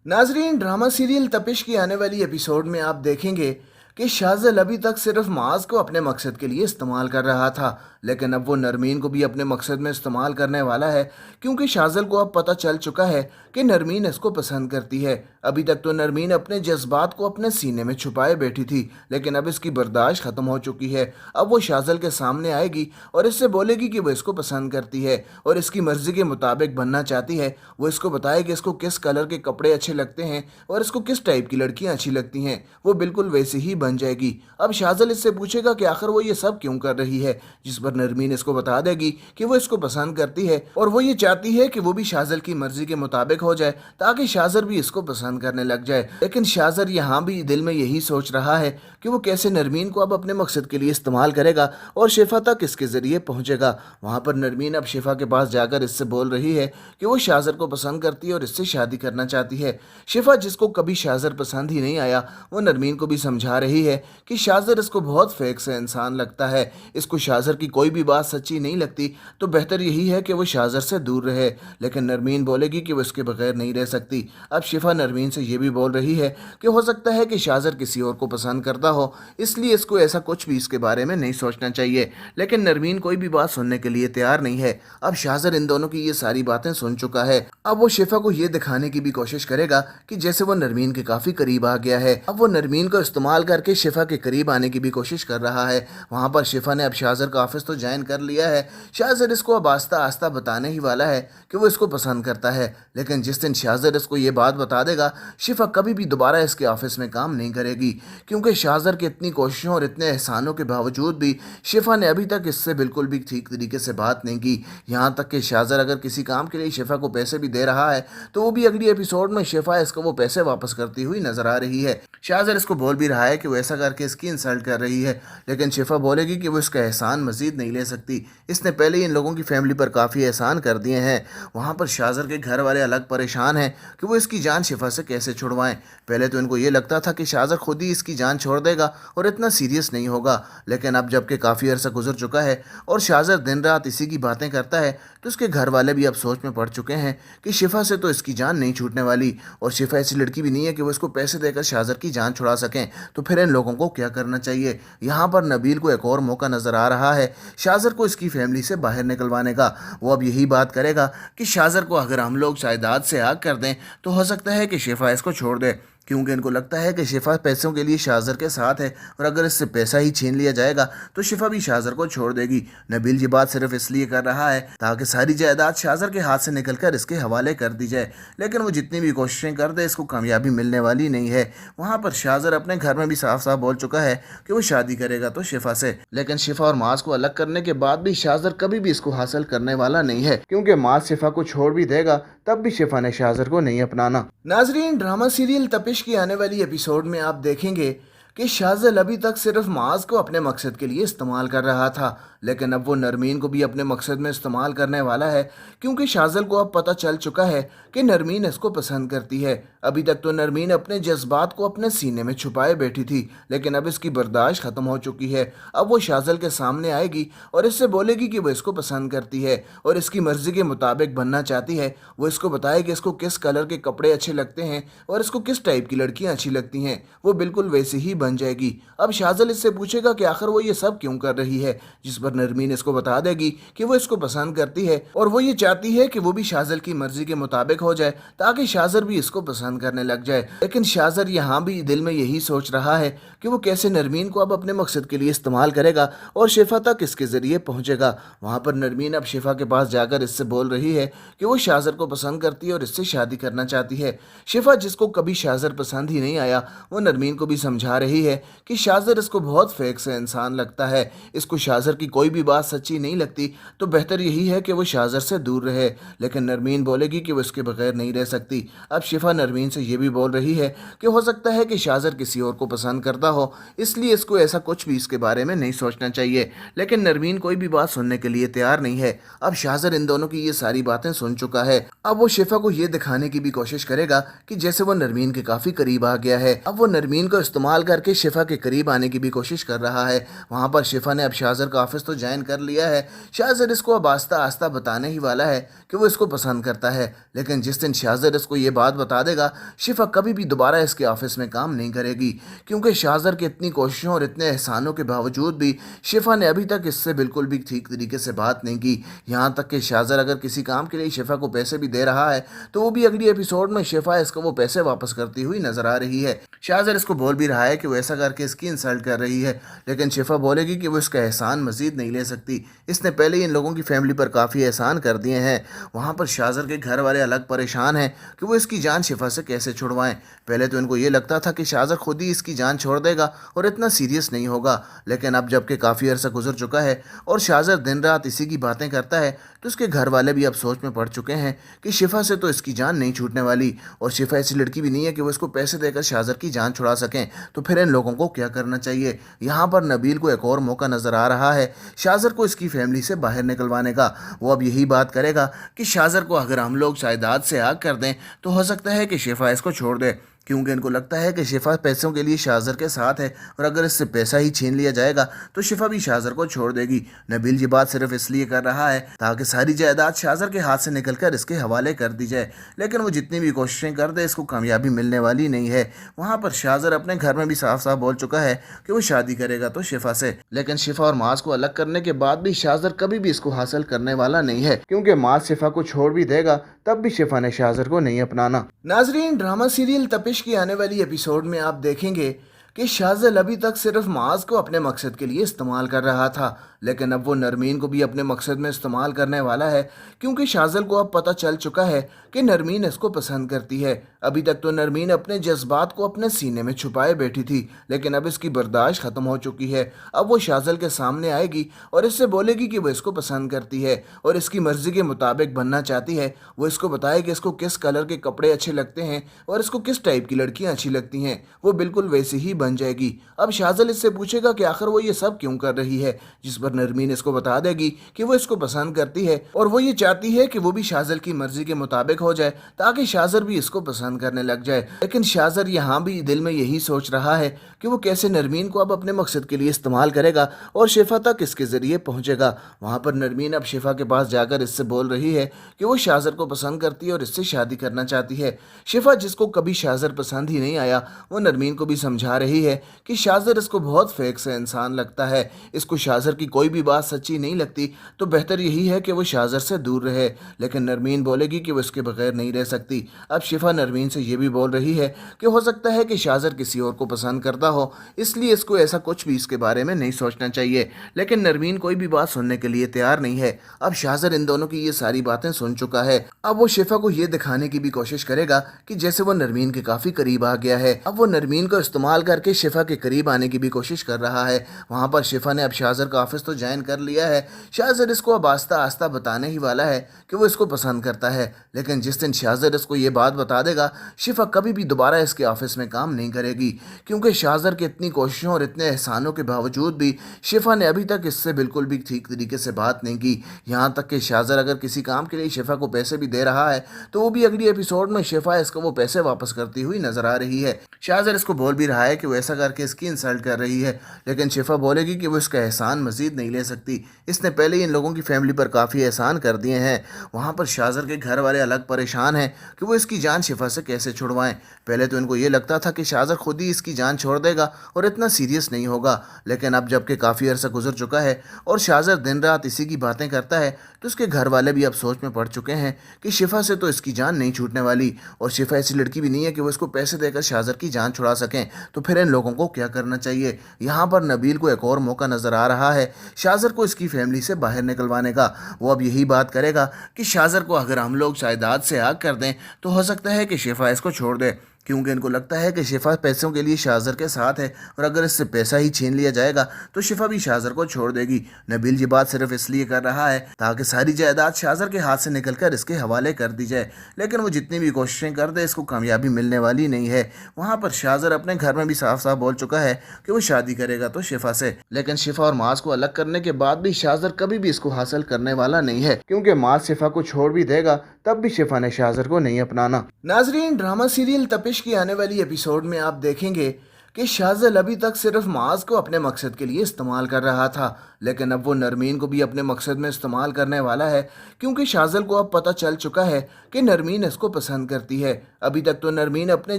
नाजरीन, drama serial तपिश की आने वाली एपिसोड में आप देखेंगे कि शाज़ल अभी तक सिर्फ माज को अपने मकसद के लिए इस्तेमाल कर रहा था, लेकिन अब वो नरमीन को भी अपने मकसद में इस्तेमाल करने वाला है, क्योंकि शाज़ल को अब पता चल चुका है कि नरमीन इसको पसंद करती है। अभी तक तो नरमीन अपने जज्बात को अपने सीने में छुपाए बैठी थी, लेकिन अब इसकी बर्दाश्त ख़त्म हो चुकी है। अब वो शाज़ल के सामने आएगी और इससे बोलेगी कि वो इसको पसंद करती है और इसकी मर्ज़ी के मुताबिक बनना चाहती है। वो इसको बताएगी इसको किस कलर के कपड़े अच्छे लगते हैं और इसको किस टाइप की लड़कियां अच्छी लगती हैं। वो बिल्कुल वैसे ही बन जाएगी। अब शाज़ल इससे पूछेगा कि आखिर वो ये सब क्यों कर रही है, जिस पर नरमीन इसको बता देगी कि वो इसको पसंद करती है और वो ये चाहती है कि वो भी शाज़ल की मर्जी के मुताबिक हो जाए, ताकि शाज़ल भी इसको पसंद करने लग जाए। लेकिन शाज़ल यहाँ भी दिल में यही सोच रहा है कि वो कैसे नरमीन को अब अपने मकसद के लिए इस्तेमाल करेगा और शिफा तक इसके ज़रिए पहुँचेगा। वहाँ पर नरमीन अब शिफा के पास जाकर इससे बोल रही है कि वो शाज़ल को पसंद करती है और इससे शादी करना चाहती है। शिफा, जिसको कभी शाज़ल पसंद ही नहीं आया, वो नरमीन को भी समझा रही है कि शाज़ल इसको बहुत फेक से इंसान लगता है, इसको शाज़ल की कोई भी बात सच्ची नहीं लगती, तो बेहतर यही है कि वो शाज़ल से दूर रहे। लेकिन नरमीन बोलेगी कि वो इसके बगैर नहीं रह सकती। अब शिफा नरमीन से ये भी बोल रही है कि हो सकता है कि शाज़ल किसी और को पसंद करता हो, इसलिए इसको ऐसा कुछ भी इसके बारे में नहीं सोचना चाहिए। लेकिन नरमीन कोई भी बात सुनने के लिए तैयार नहीं है। अब शाज़ल इन दोनों की ये सारी बातें सुन चुका है। अब वो शिफा को ये दिखाने की भी कोशिश करेगा कि जैसे वो नरमीन के काफ़ी करीब आ गया है। अब वो नरमीन को इस्तेमाल करके शिफा के करीब आने की भी कोशिश कर रहा है। वहाँ पर शिफा ने अब शाज़ल का ऑफिस तो ज्वाइन कर लिया है। शाज़ल इसको अब आस्ता आस्ता बताने ही वाला है कि वो इसको पसंद करता है। लेकिन जिस दिन शाज़ल इसको ये बात बता देगा, शिफा कभी भी दोबारा इसके ऑफिस में काम नहीं करेगी, क्योंकि शाज़ल की इतनी कोशिशों और इतने एहसानों के बावजूद भी शिफा ने अभी तक इससे बिल्कुल भी ठीक तरीके से बात नहीं की। यहाँ तक कि शाज़ल अगर किसी काम के लिए शिफा को पैसे भी दे रहा है, तो वो भी अगली एपिसोड में शिफा इसको वो पैसे वापस करती हुई नजर आ रही है। शाज़ल इसको बोल भी रहा है कि वो ऐसा करके इसकी इंसल्ट कर रही है, लेकिन शिफा बोलेगी कि वो इसका एहसान मजीद नहीं ले सकती। इसने पहले ही इन लोगों की फैमिली पर काफ़ी एहसान कर दिए हैं। वहाँ पर शाज़ल के घर वाले अलग परेशान हैं कि वो इसकी जान शिफा से कैसे छुड़वाएं। पहले तो इनको ये लगता था कि शाज़ल खुद ही इसकी जान छोड़ देगा और इतना सीरियस नहीं होगा, लेकिन अब जबकि काफ़ी अरसा गुजर चुका है और शाज़ल दिन रात इसी की बातें करता है, तो उसके घर वाले भी अब सोच में पड़ चुके हैं कि शिफा से तो इसकी जान नहीं छूटने वाली, और शिफा ऐसी लड़की भी नहीं है कि वो इसको पैसे देकर शाज़ल की जान छुड़ा सकें। तो फिर इन लोगों को क्या करना चाहिए। यहाँ पर नबील को एक और मौका नज़र आ रहा है शाज़ल को इसकी फैमिली से बाहर निकलवाने का। वो अब यही बात करेगा कि शाज़ल को अगर हम लोग जायदाद से आग कर दें, तो हो सकता है कि शिफा इसको छोड़ दे, क्योंकि इनको लगता है कि शिफा पैसों के लिए शाज़ल के साथ है, और अगर इससे पैसा ही छीन लिया जाएगा तो शिफा भी शाज़ल को छोड़ देगी। नबील ये बात सिर्फ इसलिए कर रहा है ताकि सारी जायदाद शाज़ल के हाथ से निकलकर इसके हवाले कर दी जाए, लेकिन वो जितनी भी कोशिशें कर दे इसको कामयाबी मिलने वाली नहीं है। वहाँ पर शाज़ल अपने घर में भी साफ साफ बोल चुका है कि वो शादी करेगा तो शिफा से, लेकिन शिफा और माज को अलग करने के बाद भी शाज़ल कभी भी इसको हासिल करने वाला नहीं है, क्योंकि माज शिफा को छोड़ भी देगा तब भी शिफा ने शाज़ल को नहीं अपनाना। नाजरीन, ड्रामा सीरियल तपिश की आने वाली एपिसोड में आप देखेंगे कि शाज़ल अभी तक सिर्फ माज को अपने मकसद के लिए इस्तेमाल कर रहा था, लेकिन अब वो नरमीन को भी अपने मकसद में इस्तेमाल करने वाला है, क्योंकि शाज़ल को अब पता चल चुका है कि नरमीन इसको पसंद करती है। अभी तक तो नरमीन अपने जज्बात को अपने सीने में छुपाए बैठी थी, लेकिन अब इसकी बर्दाश्त ख़त्म हो चुकी है। अब वो शाज़ल के सामने आएगी और इससे बोलेगी कि वो इसको पसंद करती है और इसकी मर्ज़ी के मुताबिक बनना चाहती है। वो इसको बताएगी इसको किस कलर के कपड़े अच्छे लगते हैं और इसको किस टाइप की लड़कियाँ अच्छी लगती हैं। वो बिल्कुल वैसे ही बन जाएगी। अब शाज़ल इससे पूछेगा कि आखिर वो ये सब क्यों कर रही है, जिस पर नरमीन इसको बता देगी कि वो इसको पसंद करती है और वो ये चाहती है कि वो भी शाज़ल की मर्जी के मुताबिक हो जाए, ताकि शाज़ल भी इसको पसंद करने लग जाए। लेकिन शाज़ल यहाँ भी दिल में यही सोच रहा है कि वो कैसे नरमीन को अब अपने मकसद के लिए इस्तेमाल करेगा और शिफा तक इसके ज़रिए पहुँचेगा। वहाँ पर नरमीन अब शिफा के पास जाकर इससे बोल रही है कि वो शाज़ल को पसंद करती है और इससे शादी करना चाहती है। शिफा, जिसको कभी शाज़ल पसंद ही नहीं आया, वो नरमीन को भी समझा रही है कि शाज़ल इसको बहुत फेक से इंसान लगता है, इसको शाज़ल की कोई भी बात सच्ची नहीं लगती, तो बेहतर यही है कि वो शाज़ल से दूर रहे। लेकिन नरमीन बोलेगी कि वो इसके बगैर नहीं रह सकती। अब शिफा नरमीन से ये भी बोल रही है कि हो सकता है कि शाज़ल किसी और को पसंद करता हो, इसलिए इसको ऐसा कुछ भी इसके बारे में नहीं सोचना चाहिए। लेकिन नरमीन कोई भी बात सुनने के लिए तैयार नहीं है। अब शाज़ल इन दोनों की ये सारी बातें सुन चुका है। अब वो शिफा को ये दिखाने की भी कोशिश करेगा कि जैसे वो नरमीन के काफ़ी करीब आ गया है। अब वो नरमीन को इस्तेमाल करके शिफा के करीब आने की भी कोशिश कर रहा है। वहाँ पर शिफा ने अब शाज़ल का ऑफिस تو جوائن کر لیا ہے، شاہزر اس کو اب آہستہ آہستہ بتانے ہی والا ہے کہ وہ اس کو پسند کرتا ہے، لیکن جس دن شاہزر اس کو یہ بات بتا دے گا، شفا کبھی بھی دوبارہ اس کے آفس میں کام نہیں کرے گی، کیونکہ شاہزر کی اتنی کوششوں اور اتنے احسانوں کے باوجود بھی شفا نے ابھی تک اس سے بالکل بھی ٹھیک طریقے سے بات نہیں کی۔ یہاں تک کہ شاہزر اگر کسی کام کے لیے شفا کو پیسے بھی دے رہا ہے تو وہ بھی اگلی ایپیسوڈ میں شفا اس کو وہ پیسے واپس کرتی ہوئی نظر آ رہی ہے۔ شاہزر اس کو بول بھی رہا ہے کہ وہ ایسا کر کے اس کی انسلٹ کر رہی ہے، لیکن شفا بولے گی کہ وہ اس کا احسان مزید نہیں لے سکتی، اس نے پہلے ہی ان لوگوں کی فیملی پر کافی احسان کر دیے ہیں۔ وہاں پر شاہزر کے گھر والے الگ پریشان ہیں کہ وہ اس کی جان شفا سے کیسے چھڑوائیں۔ پہلے تو ان کو یہ لگتا تھا کہ شاہزر خود ہی اس کی جان چھوڑ دے گا اور اتنا سیریس نہیں ہوگا، لیکن اب جب کہ کافی عرصہ گزر چکا ہے اور شاہزر دن رات اسی کی باتیں کرتا ہے تو اس کے گھر والے بھی اب سوچ میں پڑ چکے ہیں کہ شفا سے تو اس کی جان نہیں چھوٹنے والی، اور شفا ایسی لڑکی بھی نہیں ہے کہ وہ اس کو پیسے دے کر شاہزر کی جان چھڑا سکیں، تو پھر ان لوگوں کو کیا کرنا چاہیے۔ یہاں پر نبیل کو ایک اور موقع نظر آ رہا ہے شاہزر کو اس کی فیملی سے باہر نکلوانے کا۔ وہ اب یہی بات کرے گا کہ شاہزر کو اگر ہم لوگ جائیداد سے آگ کر دیں تو ہو سکتا ہے کہ شفا اس کو چھوڑ دے، کیونکہ ان کو لگتا ہے کہ شفا پیسوں کے لیے شاہزر کے ساتھ ہے، اور اگر اس سے پیسہ ہی چھین لیا جائے گا تو شفا بھی شاہزر کو چھوڑ دے گی۔ نبیل یہ بات صرف اس لیے کر رہا ہے تاکہ ساری جائیداد شاہزر کے ہاتھ سے نکل کر اس کے حوالے کر دی جائے، لیکن وہ جتنی بھی کوششیں کر دے اس کو کامیابی ملنے والی نہیں ہے۔ وہاں پر شاہزر اپنے گھر میں بھی صاف صاف بول چکا ہے کہ وہ شادی کرے گا تو شفا سے، لیکن شفا اور معاذ کو الگ کرنے کے بعد بھی شاہزر کبھی بھی اس کو حاصل کرنے والا نہیں ہے، کیونکہ معاذ شفا کو چھوڑ بھی دے گا تب بھی شفا نے شاہزر کو نہیں اپنانا۔ ناظرین، ڈرامہ سیریل تپش کی آنے والی ایپیسوڈ میں آپ دیکھیں گے کہ شاہزل ابھی تک صرف معاذ کو اپنے مقصد کے لیے استعمال کر رہا تھا، لیکن اب وہ نرمین کو بھی اپنے مقصد میں استعمال کرنے والا ہے، کیونکہ شاہزل کو اب پتہ چل چکا ہے کہ نرمین اس کو پسند کرتی ہے۔ ابھی تک تو نرمین اپنے جذبات کو اپنے سینے میں چھپائے بیٹھی تھی، لیکن اب اس کی برداشت ختم ہو چکی ہے۔ اب وہ شاہزل کے سامنے آئے گی اور اس سے بولے گی کہ وہ اس کو پسند کرتی ہے اور اس کی مرضی کے مطابق بننا چاہتی ہے۔ وہ اس کو بتائے کہ اس کو کس کلر کے کپڑے اچھے لگتے ہیں اور اس کو کس ٹائپ کی لڑکیاں اچھی لگتی ہیں، وہ بالکل ویسی ہی بن جائے گی۔ اب شاہزل اس سے پوچھے گا کہ آخر وہ یہ سب کیوں کر رہی ہے، جس پر نرمین اس کو بتا دے گی کہ وہ اس کو پسند کرتی ہے اور وہ یہ چاہتی ہے کہ وہ بھی شاہزل کی مرضی کے مطابق ہو جائے تاکہ شاہزر بھی اس کو پسند کرنے لگ جائے۔ لیکن شاہزر یہاں بھی دل میں یہی سوچ رہا ہے کہ وہ کیسے نرمین کو اب اپنے مقصد کے لیے استعمال کرے گا اور شفا تک اس کے ذریعے پہنچے گا۔ وہاں پر نرمین اب شفا کے پاس جا کر اس سے بول رہی ہے کہ وہ شاہزر کو پسند کرتی ہے اور اس سے شادی کرنا چاہتی ہے۔ شفا جس کو کبھی شاہزر پسند ہی نہیں آیا، وہ نرمین کو بھی سمجھا رہی ہے کہ شاہزر اس کو بہت فیک سے انسان لگتا ہے، اس کو شاہزر کی کوئی بھی بات سچی نہیں لگتی، تو بہتر یہی ہے کہ وہ شاہزر سے دور رہے۔ لیکن نرمین بولے گی کہ وہ اس کے بغیر نہیں رہ سکتی۔ اب شفا نرمین سے یہ بھی بول رہی ہے کہ ہو سکتا ہے کہ شاہزر کسی اور کو پسند کرتا ہو، اس لیے اس کو ایسا کچھ بھی اس کے بارے میں نہیں سوچنا چاہیے، لیکن نرمین کوئی بھی بات سننے کے لیے تیار نہیں ہے۔ اب شاہزر ان دونوں کی یہ ساری باتیں سن چکا ہے۔ اب وہ شفا کو یہ دکھانے کی بھی کوشش کرے گا کہ جیسے وہ نرمین کے کافی قریب آ گیا ہے۔ اب وہ نرمین کو استعمال کر کے شفا کے قریب آنے کی بھی کوشش کر رہا ہے۔ وہاں پر شفا نے اب شاہزر کا آفس تو جوائن کر لیا ہے، شاہزر اس کو اب آہستہ آہستہ بتانے ہی والا ہے کہ وہ اس کو پسند کرتا ہے، لیکن جس دن شاہزر اس کو یہ بات بتا دے گا، شفا کبھی بھی دوبارہ اس کے آفس میں کام نہیں کرے گی، کیونکہ شاہزر کی اتنی کوششوں اور اتنے احسانوں کے باوجود بھی شفا نے ابھی تک اس سے بالکل بھی ٹھیک طریقے سے بات نہیں کی۔ یہاں تک کہ شاہزر اگر کسی کام کے لیے شفا کو پیسے بھی دے رہا ہے تو وہ بھی اگلی ایپیسوڈ میں شفا اس کو وہ پیسے واپس کرتی ہوئی نظر آ رہی ہے۔ شاہزر اس کو بول بھی رہا ہے کہ وہ ایسا کر کے اس کی انسلٹ کر رہی ہے، لیکن شفا بولے گی کہ وہ اس کا احسان مزید نہیں لے سکتی، اس نے پہلے ہی ان لوگوں کی فیملی پر کافی احسان کر دیے ہیں۔ وہاں پر شاہزر کے گھر والے الگ پریشان ہیں کہ وہ اس کی جان شفا سے کیسے چھڑوائیں۔ پہلے تو ان کو یہ لگتا تھا کہ شاہزر خود ہی اس کی جان چھوڑ دے گا اور اتنا سیریس نہیں ہوگا، لیکن اب جب کہ کافی عرصہ گزر چکا ہے اور شاہزر دن رات اسی کی باتیں کرتا ہے تو اس کے گھر والے بھی اب سوچ میں پڑ چکے ہیں کہ شفا سے تو اس کی جان نہیں چھوٹنے والی، اور شفا ایسی لڑکی بھی نہیں ہے کہ وہ اس کو پیسے دے کر شاہزر کی جان چھڑا سکیں، تو پھر ان لوگوں کو کیا کرنا چاہیے۔ یہاں پر نبیل کو ایک اور موقع نظر آ رہا ہے شاہزر کو اس کی فیملی سے باہر نکلوانے کا۔ وہ اب یہی بات کرے گا کہ شاہزر کو اگر ہم لوگ جائیداد سے آگ کر دیں تو ہو سکتا ہے کہ شفا اس کو چھوڑ دے، کیونکہ ان کو لگتا ہے کہ شفا پیسوں کے لیے شاہزر کے ساتھ ہے، اور اگر اس سے پیسہ ہی چھین لیا جائے گا تو شفا بھی شاہزر کو چھوڑ دے گی۔ نبیل یہ بات صرف اس لیے کر رہا ہے تاکہ ساری جائیداد شاہزر کے ہاتھ سے نکل کر اس کے حوالے کر دی جائے، لیکن وہ جتنی بھی کوششیں کر دے اس کو کامیابی ملنے والی نہیں ہے۔ وہاں پر شاہزر اپنے گھر میں بھی صاف صاف بول چکا ہے کہ وہ شادی کرے گا تو شفا سے، لیکن شفا اور معاذ کو الگ کرنے کے بعد بھی شاہزر کبھی بھی اس کو حاصل کرنے والا نہیں ہے، کیونکہ معاذ شفا کو چھوڑ بھی دے گا تب بھی شفا نے شاہزر کو نہیں اپنانا۔ ناظرین، ڈرامہ سیریل تپش کی آنے والی ایپیسوڈ میں آپ دیکھیں گے कि शाज़ल अभी तक सिर्फ माज को अपने मकसद के लिए इस्तेमाल कर रहा था, लेकिन अब वो नरमीन को भी अपने मकसद में इस्तेमाल करने वाला है, क्योंकि शाज़ल को अब पता चल चुका है कि नरमीन इसको पसंद करती है। अभी तक तो नरमीन अपने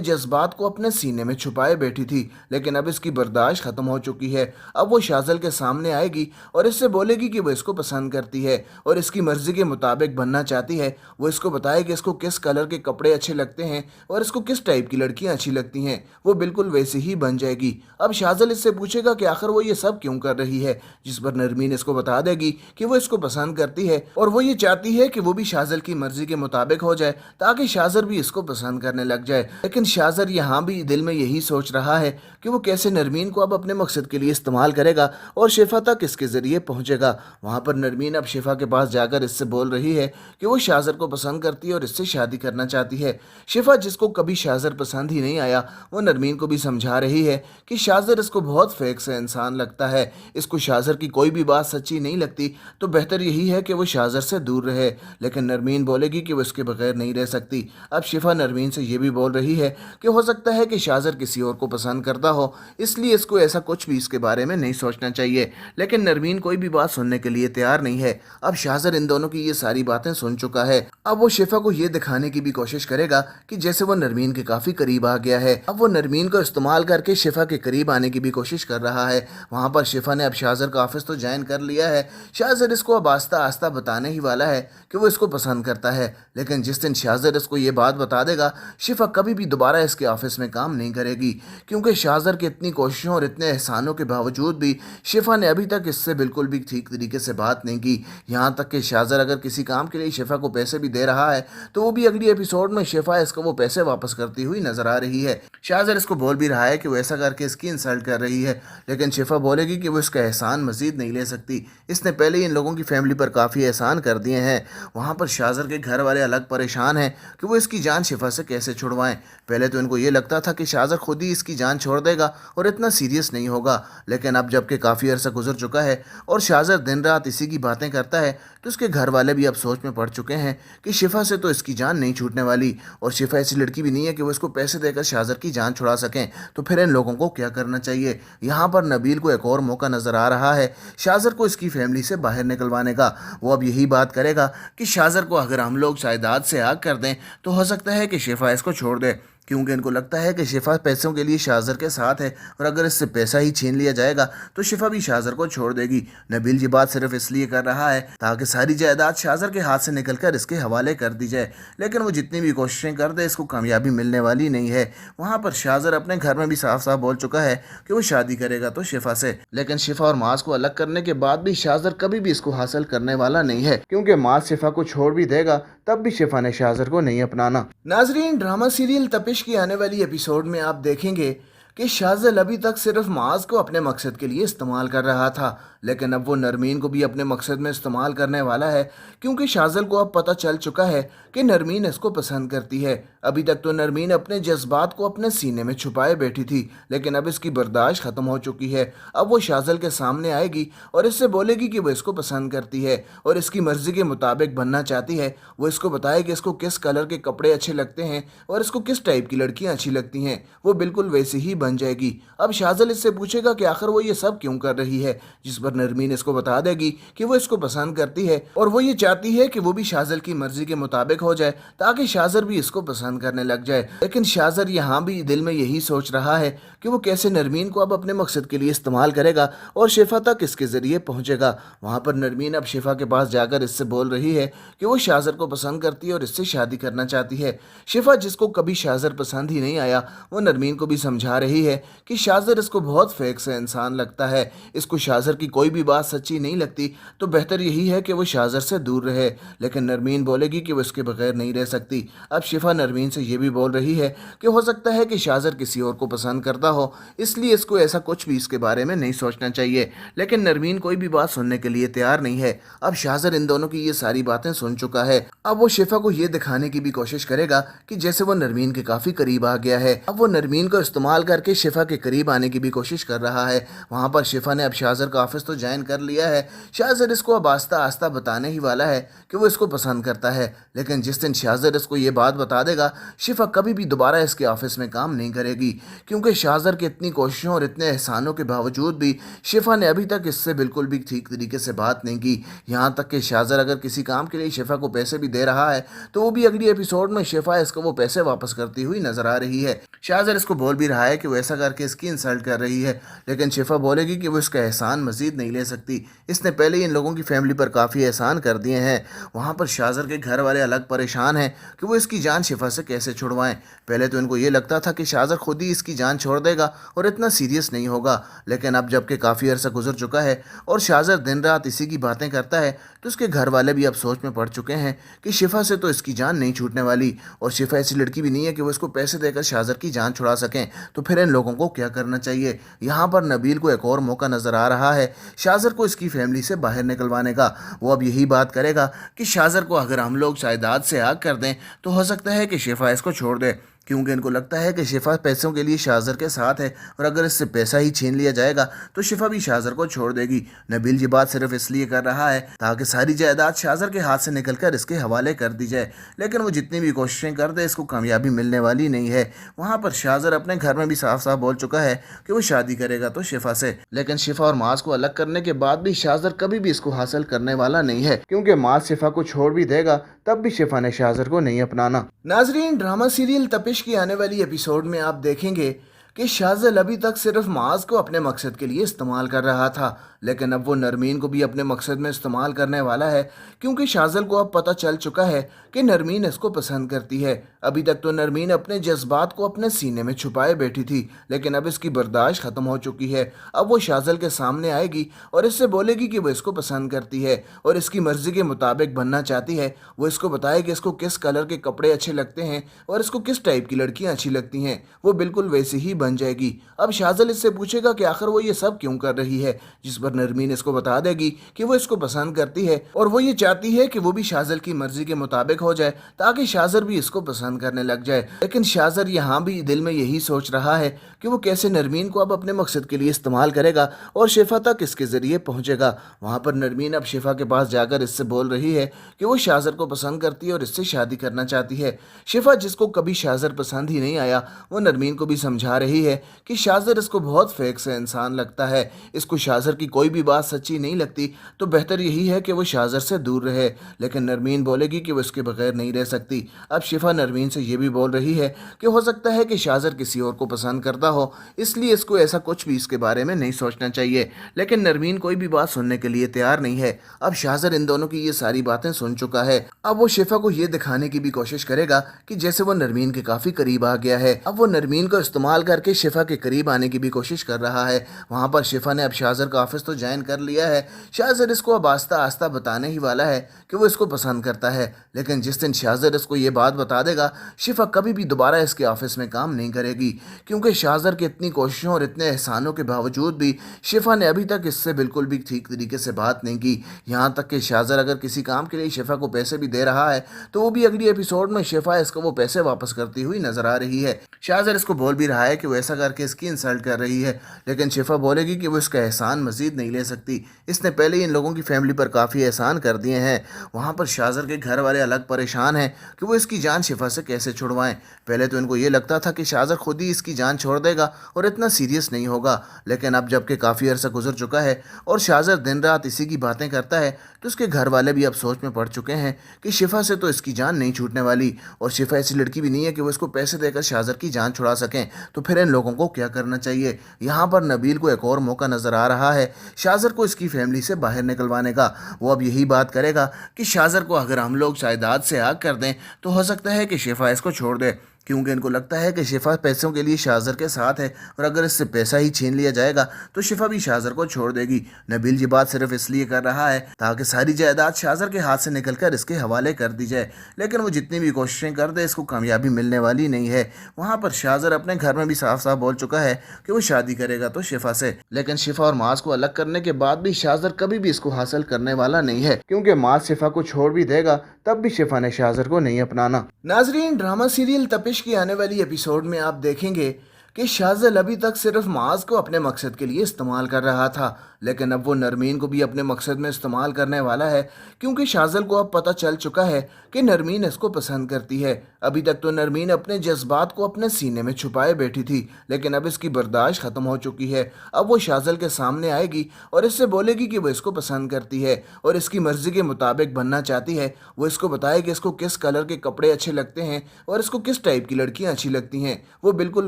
जज्बात को अपने सीने में छुपाए बैठी थी, लेकिन अब इसकी बर्दाश्त ख़त्म हो चुकी है। अब वो शाज़ल के सामने आएगी और इससे बोलेगी कि वो इसको पसंद करती है और इसकी मर्ज़ी के मुताबिक बनना चाहती है। वो इसको बताएगी इसको किस कलर के कपड़े अच्छे लगते हैं और इसको किस टाइप की लड़कियां अच्छी लगती हैं। वो बिल्कुल वैसे ही बन जाएगी। अब शाज़ल इससे पूछेगा कि आखिर वो ये सब क्यों कर रही है, जिस पर नरमीन इसको बता देगी कि वो इसको पसंद करती है और वो ये चाहती है कि वो भी शाज़ल की मर्ज़ी के मुताबिक हो जाए, ताकि शाज़ल भी इसको पसंद करने लग जाए। लेकिन शाज़ल यहाँ भी दिल में यही सोच रहा है कि वो कैसे नरमीन को अब अपने मकसद के लिए इस्तेमाल करेगा और शिफा तक इसके ज़रिए पहुँचेगा। वहाँ पर नरमीन अब शिफा के पास जाकर इससे बोल रही है कि वो शाज़र को पसंद करती है और इससे शादी करना चाहती है। शिफा, जिसको कभी शाज़र पसंद ही नहीं आया, वो नरमीन को भी समझा रही है कि शाज़र इसको बहुत फेक सा इंसान लगता है, इसको शाज़र की कोई भी बात सच्ची नहीं लगती, तो बेहतर यही है कि वो शाज़र से दूर रहे। लेकिन नरमीन बोलेगी कि वो इसके बगैर नहीं रह सकती। अब शिफा नरमीन से ये भी बोल रही है कि हो सकता है कि शाज़र किसी और को पसंद करता हो, इसलिए इसको ऐसा कुछ भी इसके बारे में नहीं सोचना चाहिए। लेकिन नरमीन कोई भी बात सुनने के लिए तैयार नहीं है। अब शाज़र इन दोनों की ये सारी बातें सुन चुका है। अब वो शिफा को ये दिखाने की भी कोशिश करेगा कि जैसे वो नरमीन के काफ़ी करीब आ गया है। अब वो नरमीन को इस्तेमाल करके शिफा के करीब आने की भी कोशिश कर रहा है। वहाँ पर शिफा ने अब शाज़र का ऑफिस तो ज्वाइन कर लिया है। शाज़र इसको अब आस्ता आस्ता बताने ही वाला है कि वो इसको पसंद करता है। लेकिन जिस दिन शाज़र इसको ये बात बता देगा, शिफा कभी भी दोबारा इसके ऑफिस में काम नहीं करेगी, क्योंकि शाज़र की इतनी कोशिशों और इतने एहसानों के बावजूद भी शिफा ने अभी तक इससे बिल्कुल भी ठीक तरीके से बात नहीं की। यहाँ तक कि शाज़र अगर किसी काम के लिए शिफा को पैसे भी दे रहा है, तो वो भी अगली एपिसोड में शिफा इसको वो पैसे वापस करती हुई नजर आ रही है। शाज़र इसको बोल भी रहा है कि वो ऐसा करके इसकी इंसल्ट कर रही है, लेकिन शिफा बोलेगी कि वो इसका एहसान मजीद नहीं ले सकती। इसने पहले ही इन लोगों की फैमिली पर काफ़ी एहसान कर दिए हैं। वहाँ पर शाज़र के घर वाले अलग परेशान हैं कि वो इसकी जान शिफा से कैसे छुड़वाएं। पहले तो इनको ये लगता था कि शाज़र खुद ही इसकी जान छोड़ देगा और इतना सीरियस नहीं होगा, लेकिन अब जबकि काफ़ी अरसा गुजर चुका है और शाज़र दिन रात इसी की बातें करता है, तो उसके घर वाले भी अब सोच में पड़ चुके हैं कि शिफा से तो इसकी जान नहीं छूटने वाली, और शिफा ऐसी लड़की भी नहीं है कि वो इसको पैसे देकर शाज़र की जान छुड़ा सकें। तो फिर इन लोगों को क्या करना चाहिए। यहाँ पर नबील को एक और मौका नज़र आ रहा है शाज़र को इसकी फैमिली से बाहर निकलवाने का। वो अब यही बात करेगा कि शाज़र को अगर हम लोग जायदाद से आग कर दें, तो हो सकता है कि शिफा इसको छोड़ दे, क्योंकि इनको लगता है कि शिफा पैसों के लिए शाज़र के साथ है, और अगर इससे पैसा ही छीन लिया जाएगा तो शिफा भी शाज़र को छोड़ देगी। नबील ये बात सिर्फ इसलिए कर रहा है ताकि सारी जायदाद शाज़र के हाथ से निकलकर इसके हवाले कर दी जाए, लेकिन वो जितनी भी कोशिशें कर दे इसको कामयाबी मिलने वाली नहीं है। वहाँ पर शाज़र अपने घर में भी साफ साफ बोल चुका है कि वो शादी करेगा तो शिफा से, लेकिन शिफा और माज को अलग करने के बाद भी शाज़र कभी भी इसको हासिल करने वाला नहीं है, क्योंकि माज शिफा को छोड़ भी देगा तब भी शिफा ने शाज़र को नहीं अपनाना। नाजरीन, ड्रामा सीरियल तपिश की आने वाली एपिसोड में आप देखेंगे कि शाज़ल अभी तक सिर्फ माज को अपने मकसद के लिए इस्तेमाल कर रहा था, लेकिन अब वो नरमीन को भी अपने मकसद में इस्तेमाल करने वाला है, क्योंकि शाज़ल को अब पता चल चुका है कि नरमीन इसको पसंद करती है। अभी तक तो नरमीन अपने जज्बात को अपने सीने में छुपाए बैठी थी, लेकिन अब इसकी बर्दाश्त ख़त्म हो चुकी है। अब वो शाज़ल के सामने आएगी और इससे बोलेगी कि वो इसको पसंद करती है और इसकी मर्ज़ी के मुताबिक बनना चाहती है। वो इसको बताएगी इसको किस कलर के कपड़े अच्छे लगते हैं और इसको किस टाइप की लड़कियाँ अच्छी लगती हैं। वो बिल्कुल वैसे ही बन जाएगी। अब शाज़ल इससे पूछेगा कि आखिर वो ये सब क्यों कर रही है, जिस पर नरमीन इसको बता देगी कि वो इसको पसंद करती है और वो ये चाहती है कि वो भी शाज़ल की मर्जी के मुताबिक हो जाए, ताकि शाज़र भी इसको पसंद करने लग जाए। लेकिन शाज़र यहाँ भी दिल में यही सोच रहा है कि वो कैसे नरमीन को अब अपने मकसद के लिए इस्तेमाल करेगा और शिफा तक इसके ज़रिए पहुँचेगा। वहाँ पर नरमीन अब शिफा के पास जाकर इससे बोल रही है कि वो शाज़र को पसंद करती है और इससे शादी करना चाहती है। शिफा, जिसको कभी शाज़र पसंद ही नहीं आया, वो नरमीन को भी समझा रही है कि शाज़र इसको बहुत फेक सा इंसान लगता है, इसको शाज़र की कोई भी बात सच्ची नहीं लगती, तो बेहतर यही है कि वो शाज़र से दूर रहे। लेकिन नरमीन बोलेगी कि वो इसके बगैर नहीं रह सकती। अब शिफा नरमीन से ये भी बोल रही है कि हो सकता है कि शाज़र किसी और को पसंद करता हो, इसलिए इसको ऐसा कुछ भी इसके बारे में नहीं सोचना चाहिए। लेकिन नरमीन कोई भी बात सुनने के लिए तैयार नहीं है। अब शाज़र इन दोनों की ये सारी बातें सुन चुका है। अब वो शिफा को ये दिखाने की भी कोशिश करेगा कि जैसे वो नरमीन के काफ़ी करीब आ गया है। अब वो नरमीन को इस्तेमाल करके शिफा के करीब आने की भी कोशिश कर रहा है। वहाँ पर शिफा ने अब शाज़र का ऑफिस तो ज्वाइन कर लिया है। शाज़र इसको अब आस्ता आस्ता बताने ही वाला है कि वो इसको पसंद करता है, लेकिन जिस दिन शाज़र इसको ये बात बता देगा, گا شفا کبھی بھی دوبارہ اس کے آفس میں کام نہیں کرے گی، کیونکہ شاہزر کی اتنی کوششوں اور اتنے احسانوں کے باوجود بھی شفا نے ابھی تک اس سے بالکل بھی ٹھیک طریقے سے بات نہیں کی۔ یہاں تک کہ شاہزر اگر کسی کام کے لیے شفا کو پیسے بھی دے رہا ہے تو وہ بھی اگلی ایپیسوڈ میں شفا اس کو وہ پیسے واپس کرتی ہوئی نظر آ رہی ہے۔ شاہزر اس کو بول بھی رہا ہے کہ وہ ایسا کر کے اس کی انسلٹ کر رہی ہے، لیکن شفا بولے گی کہ وہ اس کا احسان مزید نہیں لے سکتی، اس نے پہلے ہی ان لوگوں کی فیملی پر کافی احسان کر دیے ہیں۔ وہاں پر شاہزر کے گھر والے الگ پریشان ہیں کہ وہ اس کی جان شفا سے کیسے چھڑوائیں۔ پہلے تو ان کو یہ لگتا تھا کہ شاہزر خود ہی اس کی جان چھوڑ دے گا اور اتنا سیریس نہیں ہوگا، لیکن اب جب کہ کافی عرصہ گزر چکا ہے اور شاہزر دن رات اسی کی باتیں کرتا ہے تو اس کے گھر والے بھی اب سوچ میں پڑ چکے ہیں کہ شفا سے تو اس کی جان نہیں چھوٹنے والی، اور شفا ایسی لڑکی بھی نہیں ہے کہ وہ اس کو پیسے دے کر شاہزر کی جان چھڑا سکیں۔ تو پھر ان لوگوں کو کیا کرنا چاہیے؟ یہاں پر نبیل کو ایک اور موقع نظر آ رہا ہے شاہزر کو اس کی فیملی سے باہر نکلوانے کا۔ وہ اب یہی بات کرے گا کہ شاہزر کو اگر ہم لوگ جائیداد سے آگ کر دیں تو ہو سکتا ہے کہ شفا اس کو چھوڑ دے، کیونکہ ان کو لگتا ہے کہ شفا پیسوں کے لیے شاہزر کے ساتھ ہے، اور اگر اس سے پیسہ ہی چھین لیا جائے گا تو شفا بھی شاہزر کو چھوڑ دے گی۔ نبیل یہ بات صرف اس لیے کر رہا ہے تاکہ ساری جائیداد شاہزر کے ہاتھ سے نکل کر اس کے حوالے کر دی جائے، لیکن وہ جتنی بھی کوششیں کر دے اس کو کامیابی ملنے والی نہیں ہے۔ وہاں پر شاہزر اپنے گھر میں بھی صاف صاف بول چکا ہے کہ وہ شادی کرے گا تو شفا سے، لیکن شفا اور معاذ کو الگ کرنے کے بعد بھی شاہزر کبھی بھی اس کو حاصل کرنے والا نہیں ہے، کیونکہ معاذ شفا کو چھوڑ بھی دے گا تب بھی شفا نے شاہزر کو نہیں اپنانا۔ ناظرین، ڈرامہ سیریل تپش کی آنے والی ایپیسوڈ میں آپ دیکھیں گے کہ شاہزل ابھی تک صرف معاذ کو اپنے مقصد کے لیے استعمال کر رہا تھا، لیکن اب وہ نرمین کو بھی اپنے مقصد میں استعمال کرنے والا ہے، کیونکہ شاہزل کو اب پتہ چل چکا ہے کہ نرمین اس کو پسند کرتی ہے۔ ابھی تک تو نرمین اپنے جذبات کو اپنے سینے میں چھپائے بیٹھی تھی، لیکن اب اس کی برداشت ختم ہو چکی ہے۔ اب وہ شاہزل کے سامنے آئے گی اور اس سے بولے گی کہ وہ اس کو پسند کرتی ہے اور اس کی مرضی کے مطابق بننا چاہتی ہے۔ وہ اس کو بتائے کہ اس کو کس کلر کے کپڑے اچھے لگتے ہیں اور اس کو کس ٹائپ کی لڑکیاں اچھی لگتی ہیں، وہ بالکل ویسی ہی بن جائے گی۔ اب شاہزل اس سے پوچھے گا کہ آخر وہ یہ سب کیوں کر رہی ہے، جس پر نرمین اس کو بتا دے گی کہ وہ اس کو پسند کرتی ہے اور وہ یہ چاہتی ہے کہ وہ بھی شاہزل کی مرضی کے مطابق ہو جائے تاکہ شاہزر بھی اس کو پسند کرنے لگ جائے۔ لیکن شاہزر یہاں بھی دل میں یہی سوچ رہا ہے کہ وہ کیسے نرمین کو اب اپنے مقصد کے لیے استعمال کرے گا اور شفا تک اس کے ذریعے پہنچے گا۔ وہاں پر نرمین اب شفا کے پاس جا کر اس سے بول رہی ہے کہ وہ شاہزر کو پسند کرتی ہے اور اس سے شادی کرنا چاہتی ہے۔ شفا، جس کو کبھی شاہزر پسند ہی نہیں آیا، وہ نرمین کو بھی سمجھا رہی ہے کہ شاہزر اس کو بہت فیک سے انسان لگتا ہے، اس کو شاہزر کی کوئی بھی بات سچی نہیں لگتی، تو بہتر یہی ہے کہ وہ شاہزر سے دور رہے۔ لیکن نرمین بولے گی کہ وہ اس کے بغیر نہیں رہ سکتی۔ اب شفا نرمین سے یہ بھی بول رہی ہے کہ ہو سکتا ہے کہ شاہزر کسی اور کو پسند کرتا ہو، اس لیے اس کو ایسا کچھ بھی اس کے بارے میں نہیں سوچنا چاہیے، لیکن نرمین کوئی بھی بات سننے کے لیے تیار نہیں ہے۔ اب شاہزر ان دونوں کی یہ ساری باتیں سن چکا ہے۔ اب وہ شفا کو یہ دکھانے کی بھی کوشش کرے گا کہ جیسے وہ نرمین کے کافی قریب آ گیا ہے۔ اب وہ نرمین کو استعمال کر کے شفا کے قریب آنے کی بھی کوشش کر رہا ہے۔ وہاں پر شفا نے اب شاہزر کا آفس تو جوائن کر لیا ہے۔ شاہزر اس کو اب آہستہ آہستہ بتانے ہی والا ہے کہ وہ اس کو پسند کرتا ہے، لیکن جس دن شاہزر اس کو یہ بات بتا دے گا شفا کبھی بھی دوبارہ اس کے آفس میں کام نہیں کرے گی، کیونکہ شاہزر کی اتنی کوششوں اور اتنے احسانوں کے باوجود بھی شفا نے ابھی تک اس سے بالکل بھی ٹھیک طریقے سے بات نہیں کی۔ یہاں تک کہ شاہزر اگر کسی کام کے لیے شفا کو پیسے بھی دے رہا ہے تو وہ بھی اگلی ایپیسوڈ میں شفا اس کو وہ پیسے واپس کرتی ہوئی نظر آ رہی ہے۔ شاہزر اس کو بول بھی رہا ہے کہ وہ ایسا کر کے اس کی انسلٹ کر رہی ہے، لیکن شفا بولے گی کہ وہ اس کا احسان مزید نہیں لے سکتی، اس نے پہلے ہی ان لوگوں کی فیملی پر کافی احسان کر دیے ہیں۔ وہاں پر شاہزر کے گھر والے الگ پریشان ہیں کہ وہ اس کی جان شفا سے کیسے چھڑوائیں۔ پہلے تو ان کو یہ لگتا تھا کہ شاہزر خود ہی اس کی جان چھوڑ دے گا اور اتنا سیریس نہیں ہوگا، لیکن اب جب کہ کافی عرصہ گزر چکا ہے اور شاہزر دن رات اسی کی باتیں کرتا ہے تو اس کے گھر والے بھی اب سوچ میں پڑ چکے ہیں کہ شفا سے تو اس کی جان نہیں چھوٹنے والی، اور شفا ایسی لڑکی بھی نہیں ہے کہ وہ اس کو پیسے دے کر شاہزر کی جان چھڑا سکیں۔ تو پھر ان لوگوں کو کیا کرنا چاہیے؟ یہاں پر نبیل کو ایک اور موقع نظر آ رہا ہے شاہزر کو اس کی فیملی سے باہر نکلوانے کا۔ وہ اب یہی بات کرے گا کہ شاہزر کو اگر ہم لوگ جائیداد سے آگ کر دیں تو ہو سکتا ہے کہ شفا اس کو چھوڑ دے، کیونکہ ان کو لگتا ہے کہ شفا پیسوں کے لیے شاہزر کے ساتھ ہے، اور اگر اس سے پیسہ ہی چھین لیا جائے گا تو شفا بھی شاہزر کو چھوڑ دے گی۔ نبیل یہ بات صرف اس لیے کر رہا ہے تاکہ ساری جائیداد شاہزر کے ہاتھ سے نکل کر اس کے حوالے کر دی جائے، لیکن وہ جتنی بھی کوششیں کر دے اس کو کامیابی ملنے والی نہیں ہے۔ وہاں پر شاہزر اپنے گھر میں بھی صاف صاف بول چکا ہے کہ وہ شادی کرے گا تو شفا سے، لیکن شفا اور معاذ کو الگ کرنے کے بعد بھی شاہزر کبھی بھی اس کو حاصل کرنے والا نہیں ہے، کیونکہ معاذ شفا کو چھوڑ بھی دے گا تب بھی شفا نے شاہزر کو نہیں اپنانا۔ ناظرین، ڈرامہ سیریل تپش کی آنے والی ایپیسوڈ میں آپ دیکھیں گے کہ शाज़िल अभी तक सिर्फ माज को अपने मकसद के लिए इस्तेमाल कर रहा था, लेकिन अब वो नरमीन को भी अपने मकसद में इस्तेमाल करने वाला है, क्योंकि शाज़िल को अब पता चल चुका है कि नरमीन इसको पसंद करती है। अभी तक तो नरमीन अपने जज्बात को अपने सीने में छुपाए बैठी थी, लेकिन अब इसकी बर्दाश्त ख़त्म हो चुकी है। अब वो शाज़िल के सामने आएगी और इससे बोलेगी कि वो इसको पसंद करती है और इसकी मर्ज़ी के मुताबिक बनना चाहती है। वो इसको बताएगी इसको किस कलर के कपड़े अच्छे लगते हैं और इसको किस टाइप की लड़कियां अच्छी लगती हैं। वो बिल्कुल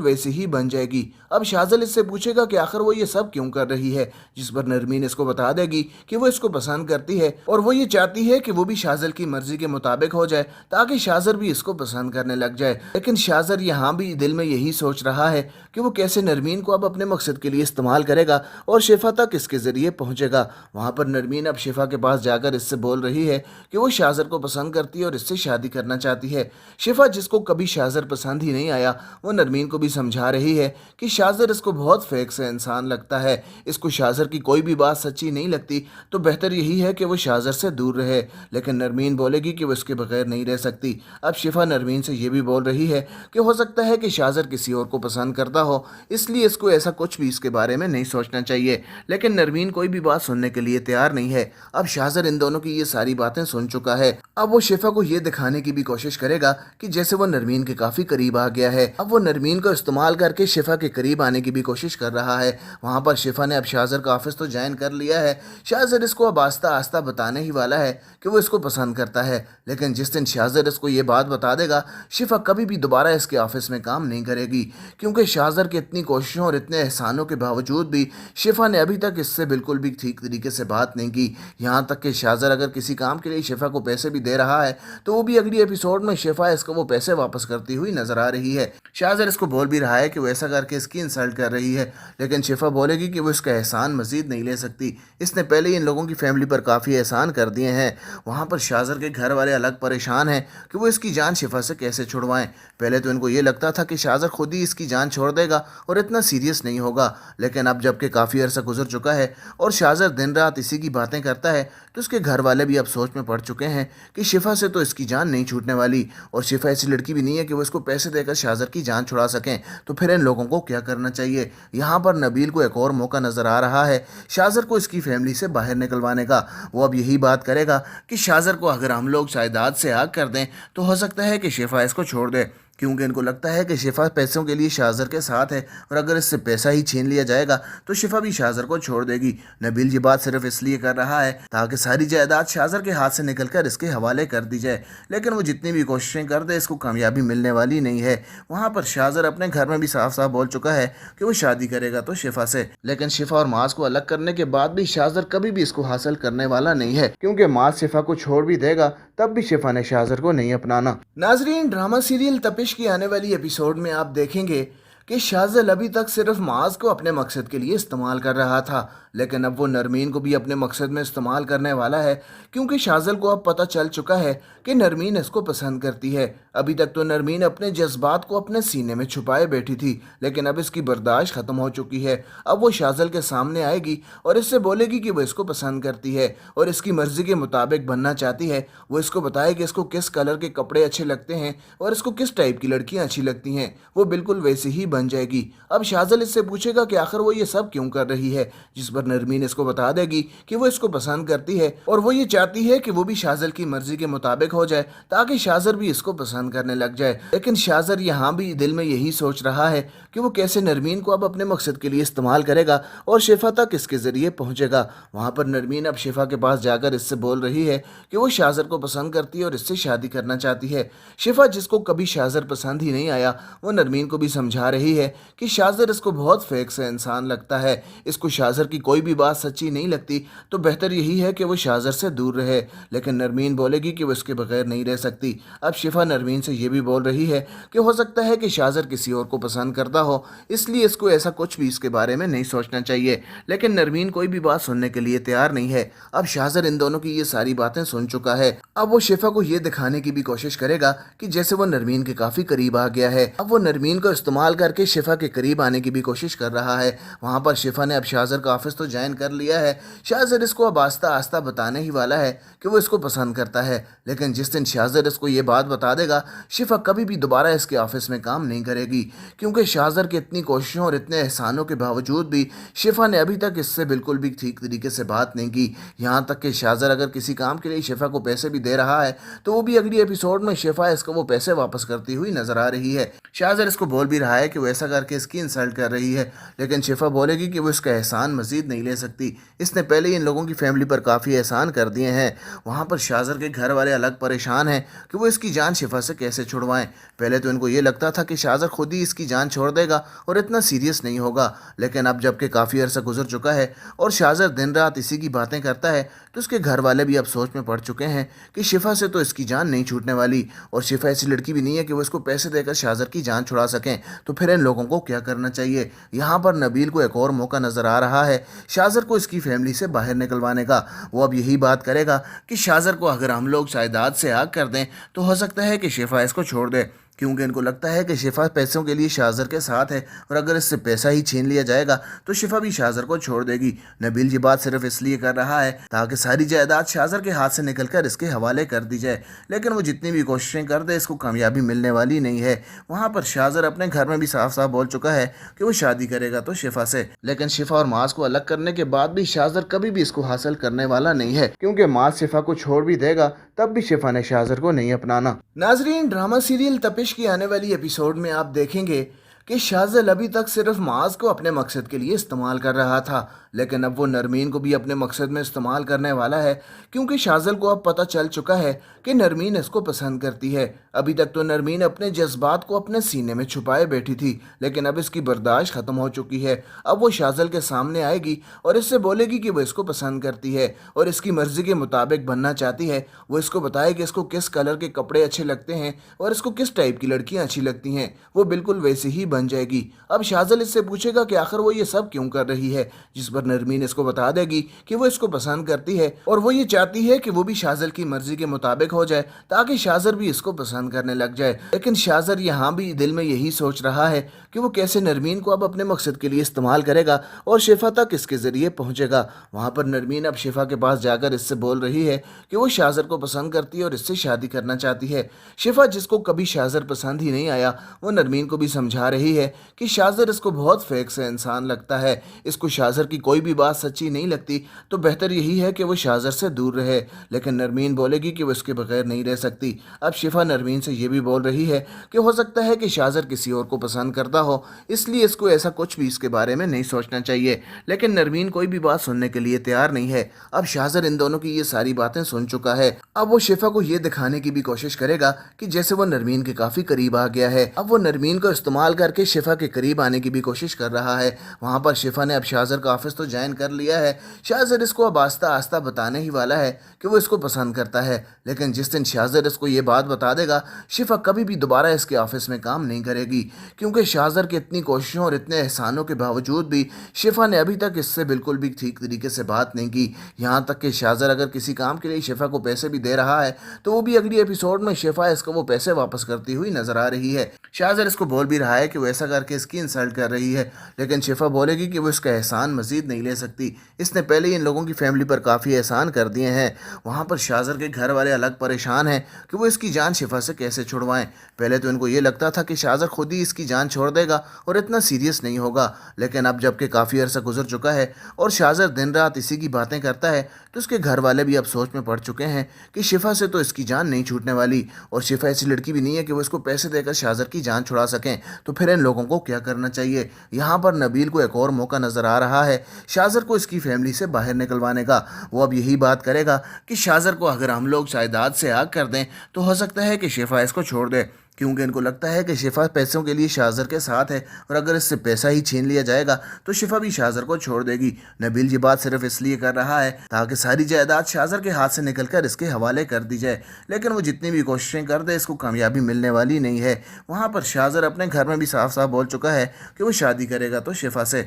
वैसे ही बन जाएगी। अब शाज़िल इससे पूछेगा कि आखिर वो ये सब क्यों कर रही है, जिस पर नरमीन इसको बता देगी कि वो इसको पसंद करती है और वो ये चाहती है कि वो भी शाज़िल की मर्जी के मुताबिक हो जाए, ताकि शाज़िल भी इसको पसंद करने लग जाए। लेकिन शाज़िल यहाँ भी दिल में यही सोच रहा है कि वो कैसे नरमीन को अब अपने मकसद के लिए इस्तेमाल करेगा और शिफा तक इसके ज़रिए पहुँचेगा। वहाँ पर नरमीन अब शिफा के पास जाकर इससे बोल रही है कि वो शाज़िल को पसंद करती है और इससे शादी करना चाहती है। शिफा, जिसको कभी शाज़िल पसंद ही नहीं आया, वो नरमीन को भी समझा रही है कि शाज़िल इसको बहुत फेक से इंसान लगता है, इसको शाज़िल की कोई भी बात सच्ची नहीं लगती, तो बेहतर यही है कि वो शाज़िल से दूर रहे। लेकिन नरमीन बोलेगी कि वो इसके बगैर नहीं रह सकती। अब शिफा नरमीन से ये भी बोल रही है कि हो सकता है कि शाज़िल किसी और को पसंद करता हो, इसलिए इसको ऐसा कुछ भी इसके बारे में नहीं सोचना चाहिए। लेकिन नरमीन कोई भी बात सुनने के लिए तैयार नहीं है। अब शाज़िल इन दोनों की ये सारी बातें सुन चुका है। अब वो शिफा को ये दिखाने की भी कोशिश करेगा कि जैसे वो नरमीन के काफ़ी करीब आ गया है। अब वो नरमीन को इस्तेमाल करके शिफा के करीब आने की भी कोशिश कर रहा है। वहाँ पर शिफा ने अब शाज़िल का ऑफिस तो ज्वाइन कर लिया है। शाज़िल इसको अब आस्ता आस्ता बताने ही वाला है कि वो इसको पसंद करता है। लेकिन जिस दिन शाज़िल इसको ये बात बता देगा, शिफा कभी भी दोबारा इसके ऑफिस में काम नहीं करेगी, क्योंकि शाज़िल की इतनी कोशिशों और इतने एहसानों के बावजूद भी शिफा ने अभी तक इससे बिल्कुल भी ठीक तरीके से बात नहीं की। यहाँ तक कि शाज़िल अगर किसी काम के लिए शिफा को पैसे भी दे रहा है, तो वो भी अगली एपिसोड में शिफा इसको वो पैसे वापस करती हुई नजर आ रही है। शाज़िल इसको बोल भी रहा है कि वो ऐसा करके इसकी इंसल्ट कर रही है, लेकिन शिफा बोलेगी कि वो इसका एहसान मजीद नहीं ले सकती। इसने पहले ही इन लोगों की फैमिली पर काफ़ी एहसान कर दिए हैं। वहाँ पर शाज़िल के घर वाले अलग परेशान हैं कि वो इसकी जान शिफा से कैसे छुड़वाएं। पहले तो इनको ये लगता था कि शाज़िल खुद ही इसकी जान छोड़ देगा और इतना सीरियस नहीं होगा, लेकिन अब जबकि काफ़ी अरसा गुजर चुका है और शाज़िल दिन रात इसी की बातें करता है, तो उसके घर वाले भी अब सोच में पड़ चुके हैं कि शिफा से तो इसकी जान नहीं छूटने वाली, और शिफा ऐसी लड़की भी नहीं है कि वो इसको पैसे देकर शाज़िल की जान छुड़ा सकें। तो फिर इन लोगों को क्या करना चाहिए। यहाँ पर नबील को एक और मौका नज़र आ रहा है शाज़िल को इसकी फैमिली से बाहर निकलवाने का। वो अब यही बात करेगा कि शाज़िल को अगर हम लोग जायदाद से आग कर दें, तो हो सकता है कि शिफा इसको छोड़ दे, क्योंकि इनको लगता है कि शिफा पैसों के लिए शाज़िल के साथ है, और अगर इससे पैसा ही छीन लिया जाएगा तो शिफा भी शाज़िल को छोड़ देगी। नबील ये बात सिर्फ इसलिए कर रहा है ताकि सारी जायदाद शाज़िल के हाथ से निकलकर इसके हवाले कर दी जाए, लेकिन वो जितनी भी कोशिशें कर दे इसको कामयाबी मिलने वाली नहीं है। वहाँ पर शाज़िल अपने घर में भी साफ साफ बोल चुका है कि वो शादी करेगा तो शिफा से, लेकिन शिफा और माज को अलग करने के बाद भी शाज़िल कभी भी इसको हासिल करने वाला नहीं है, क्योंकि माज शिफा को छोड़ भी देगा तब भी शिफा ने शाज़िल को नहीं अपनाना। नाजरीन, ड्रामा सीरियल तपिश की आने वाली एपिसोड में आप देखेंगे कि शाज़िल अभी तक सिर्फ माज को अपने मकसद के लिए इस्तेमाल कर रहा था, लेकिन अब वो नरमीन को भी अपने मकसद में इस्तेमाल करने वाला है, क्योंकि शाज़िल को अब पता चल चुका है कि नरमीन इसको पसंद करती है। अभी तक तो नरमीन अपने जज्बात को अपने सीने में छुपाए बैठी थी, लेकिन अब इसकी बर्दाश्त ख़त्म हो चुकी है। अब वो शाज़िल के सामने आएगी और इससे बोलेगी कि वो इसको पसंद करती है और इसकी मर्ज़ी के मुताबिक बनना चाहती है। वो इसको बताएगी इसको किस कलर के कपड़े अच्छे लगते हैं और इसको किस टाइप की लड़कियाँ अच्छी लगती हैं। वो बिल्कुल वैसे ही बन जाएगी। अब शाज़िल इससे पूछेगा कि आखिर वो ये सब क्यों कर रही है, जिस पर नरमीन इसको बता देगी कि वो इसको पसंद करती है और वो ये चाहती है कि वो भी शाज़िल की मर्जी के मुताबिक हो जाए, ताकि शाज़िल भी इसको पसंद करने लग जाए। लेकिन शाज़िल यहाँ भी दिल में यही सोच रहा है कि वो कैसे नरमीन को अब अपने मकसद के लिए इस्तेमाल करेगा और शिफा तक इसके ज़रिए पहुँचेगा। वहाँ पर नरमीन अब शिफा के पास जाकर इससे बोल रही है कि वो शाज़िल को पसंद करती है और इससे शादी करना चाहती है। शिफा, जिसको कभी शाज़िल पसंद ही नहीं आया, वो नरमीन को भी समझा रही है कि शाज़िल इसको बहुत फेक से इंसान लगता है, इसको शाज़िल की कोई भी बात सच्ची नहीं लगती, तो बेहतर यही है कि वो शाज़िल से दूर रहे। लेकिन नरमीन बोलेगी कि वो इसके बगैर नहीं रह सकती। अब शिफा नरमीन से ये भी बोल रही है कि हो सकता है कि शाज़िल किसी और को पसंद करता हो, इसलिए इसको ऐसा कुछ भी इसके बारे में नहीं सोचना चाहिए। लेकिन नरमीन कोई भी बात सुनने के लिए तैयार नहीं है। अब शाज़िल इन दोनों की ये सारी बातें सुन चुका है। अब वो शिफा को ये दिखाने की भी कोशिश करेगा कि जैसे वो नरमीन के काफ़ी करीब आ गया है। अब वो नरमीन को इस्तेमाल करके शिफा के करीब आने की भी कोशिश कर रहा है। वहाँ पर शिफा ने अब शाज़िल का ऑफिस تو جوائن کر لیا ہے، شاہزر اس کو اب آہستہ آہستہ بتانے ہی والا ہے کہ وہ اس کو پسند کرتا ہے، لیکن جس دن شاہزر اس کو یہ بات بتا دے گا، شفا کبھی بھی دوبارہ اس کے آفس میں کام نہیں کرے گی، کیونکہ شاہزر کی اتنی کوششوں اور اتنے احسانوں کے باوجود بھی شفا نے ابھی تک اس سے بالکل بھی ٹھیک طریقے سے بات نہیں کی، یہاں تک کہ شاہزر اگر کسی کام کے لیے شفا کو پیسے بھی دے رہا ہے تو وہ بھی اگلی ایپیسوڈ میں شفا اس کو وہ پیسے واپس کرتی ہوئی نظر آ رہی ہے۔ شاہزر اس کو بول بھی رہا ہے کہ وہ ایسا کر کے اس کی انسلٹ کر رہی ہے، لیکن شفا بولے گی کہ وہ اس کا احسان مزید نہیں لے سکتی، اس نے پہلے ہی ان لوگوں کی فیملی پر کافی احسان کر دیے ہیں۔ وہاں پر شاہزر کے گھر والے الگ پریشان ہیں کہ وہ اس کی جان شفا سے کیسے چھڑوائیں۔ پہلے تو ان کو یہ لگتا تھا کہ شاہزر خود ہی اس کی جان چھوڑ دے گا اور اتنا سیریس نہیں ہوگا، لیکن اب جب کہ کافی عرصہ گزر چکا ہے اور شاہزر دن رات اسی کی باتیں کرتا ہے تو اس کے گھر والے بھی اب سوچ میں پڑ چکے ہیں کہ شفا سے تو اس کی جان نہیں چھوٹنے والی، اور شفا ایسی لڑکی بھی نہیں ہے کہ وہ اس کو پیسے دے کر شاہزر کی جان چھڑا سکیں، تو پھر ان لوگوں کو کیا کرنا چاہیے۔ یہاں پر نبیل کو ایک اور موقع نظر آ رہا ہے شاہزر کو اس کی فیملی سے باہر نکلوانے کا۔ وہ اب یہی بات کرے گا کہ شاہزر کو اگر ہم لوگ جائیداد سے آگ کر دیں تو ہو سکتا ہے کہ شفا اس کو چھوڑ دے، کیونکہ ان کو لگتا ہے کہ شفا پیسوں کے لیے شاہزر کے ساتھ ہے، اور اگر اس سے پیسہ ہی چھین لیا جائے گا تو شفا بھی شاہزر کو چھوڑ دے گی۔ نبیل یہ بات صرف اس لیے کر رہا ہے تاکہ ساری جائیداد شاہزر کے ہاتھ سے نکل کر اس کے حوالے کر دی جائے، لیکن وہ جتنی بھی کوششیں کر دے اس کو کامیابی ملنے والی نہیں ہے۔ وہاں پر شاہزر اپنے گھر میں بھی صاف صاف بول چکا ہے کہ وہ شادی کرے گا تو شفا سے، لیکن شفا اور معاذ کو الگ کرنے کے بعد بھی شاہزر کبھی بھی اس کو حاصل کرنے والا نہیں ہے، کیونکہ معاذ شفا کو چھوڑ بھی دے گا تب بھی شفا نے شاہزر کو نہیں اپنانا۔ ناظرین، ڈرامہ سیریل تپش کی آنے والی ایپیسوڈ میں آپ دیکھیں گے کہ شاہزل ابھی تک صرف معاذ کو اپنے مقصد کے لیے استعمال کر رہا تھا، لیکن اب وہ نرمین کو بھی اپنے مقصد میں استعمال کرنے والا ہے، کیونکہ شاہزل کو اب پتہ چل چکا ہے کہ نرمین اس کو پسند کرتی ہے۔ ابھی تک تو نرمین اپنے جذبات کو اپنے سینے میں چھپائے بیٹھی تھی، لیکن اب اس کی برداشت ختم ہو چکی ہے۔ اب وہ شاہزل کے سامنے آئے گی اور اس سے بولے گی کہ وہ اس کو پسند کرتی ہے اور اس کی مرضی کے مطابق بننا چاہتی ہے۔ وہ اس کو بتائے کہ اس کو کس کلر کے کپڑے اچھے لگتے ہیں اور اس کو کس ٹائپ کی لڑکیاں اچھی لگتی ہیں، وہ بالکل ویسے ہی بن جائے گی۔ اب شاہزل اس سے پوچھے گا کہ آخر وہ یہ سب کیوں کر رہی ہے، جس پر نرمین اس کو بتا دے گی کہ وہ اس کو پسند کرتی ہے اور وہ یہ چاہتی ہے کہ وہ بھی شاہزل کی مرضی کے مطابق ہو جائے تاکہ شاہزر بھی اس کو پسند کرنے لگ جائے۔ لیکن شاہزر یہاں بھی دل میں یہی سوچ رہا ہے کہ وہ کیسے نرمین کو اب اپنے مقصد کے لیے استعمال کرے گا اور شفا تک اس کے ذریعے پہنچے گا۔ وہاں پر نرمین اب شفا کے پاس جا کر اس سے بول رہی ہے کہ وہ شاہزر کو پسند کرتی ہے اور اس سے شادی کرنا چاہتی ہے۔ شفا، جس کو کبھی شاہزر پسند ہی نہیں آیا، وہ نرمین کو بھی سمجھا رہی ہے کہ شاہزر اس کو بہت فیک سے انسان لگتا ہے، اس کو شاہزر کی کوئی بھی بات سچی نہیں لگتی، تو بہتر یہی ہے کہ وہ شاہزر سے دور رہے۔ لیکن نرمین بولے گی کہ وہ اس کے بغیر نہیں رہ سکتی۔ اب شفا نرمین سے یہ بھی بول رہی ہے کہ ہو سکتا ہے کہ شاہزر کسی اور کو پسند کرتا ہو، اس لیے اس کو ایسا کچھ بھی اس کے بارے میں نہیں سوچنا چاہیے، لیکن نرمین کوئی بھی بات سننے کے لیے تیار نہیں ہے۔ اب شاہزر ان دونوں کی یہ ساری باتیں سن چکا ہے۔ اب وہ شفا کو یہ دکھانے کی بھی کوشش کرے گا کہ جیسے وہ نرمین کے کافی قریب آ گیا ہے۔ اب وہ نرمین کو استعمال کر کے شفا کے قریب آنے کی بھی کوشش کر رہا ہے۔ وہاں پر شفا نے اب شاہزر کا آفس تو جوائن کر لیا ہے، شاہزر اس کو اب آہستہ آہستہ بتانے ہی والا ہے کہ وہ اس کو پسند کرتا ہے، لیکن جس دن شاہزر اس کو یہ بات بتا دے گا، شفا کبھی بھی دوبارہ اس کے آفس میں کام نہیں کرے گی، کیونکہ شاہزر کی اتنی کوششوں اور اتنے احسانوں کے باوجود بھی شفا نے ابھی تک اس سے بالکل بھی ٹھیک طریقے سے بات نہیں کی، یہاں تک کہ شاہزر اگر کسی کام کے لیے شفا کو پیسے بھی دے رہا ہے تو وہ بھی اگلی ایپیسوڈ میں شفا اس کو وہ پیسے واپس کرتی ہوئی نظر آ رہی ہے۔ شاہزر اس کو بول بھی رہا ہے کہ وہ ایسا کر کے اس کی انسلٹ کر رہی ہے، لیکن شفا بولے گی کہ وہ اس کا احسان مزید نہیں لے سکتی، اس نے پہلے ہی ان لوگوں کی فیملی پر کافی احسان کر دیے ہیں۔ وہاں پر شاہزر کے گھر والے الگ پریشان ہیں کہ وہ اس کی جان شفا سے کیسے چھڑوائیں۔ پہلے تو ان کو یہ لگتا تھا کہ شاہزر خود ہی اس کی جان چھوڑ دے گا اور اتنا سیریس نہیں ہوگا، لیکن اب جب کہ کافی عرصہ گزر چکا ہے اور شاہزر دن رات اسی کی باتیں کرتا ہے تو اس کے گھر والے بھی اب سوچ میں پڑ چکے ہیں کہ شفا سے تو اس کی جان نہیں چھوٹنے والی، اور شفا ایسی لڑکی بھی نہیں ہے کہ وہ اس کو پیسے دے کر شاہزر کی جان چھڑا سکیں، تو پھر ان لوگوں کو کیا کرنا چاہیے۔ یہاں پر نبیل کو ایک اور موقع نظر آ رہا ہے شاہزر کو اس کی فیملی سے باہر نکلوانے کا۔ وہ اب یہی بات کرے گا کہ شاہزر کو اگر ہم لوگ جائیداد سے آگ کر دیں تو ہو سکتا ہے کہ شفا اس کو چھوڑ دے، کیونکہ ان کو لگتا ہے کہ شفا پیسوں کے لیے شاہزر کے ساتھ ہے، اور اگر اس سے پیسہ ہی چھین لیا جائے گا تو شفا بھی شاہزر کو چھوڑ دے گی۔ نبیل یہ بات صرف اس لیے کر رہا ہے تاکہ ساری جائیداد شاہزر کے ہاتھ سے نکل کر اس کے حوالے کر دی جائے، لیکن وہ جتنی بھی کوششیں کر دے اس کو کامیابی ملنے والی نہیں ہے۔ وہاں پر شاہزر اپنے گھر میں بھی صاف صاف بول چکا ہے کہ وہ شادی کرے گا تو شفا سے،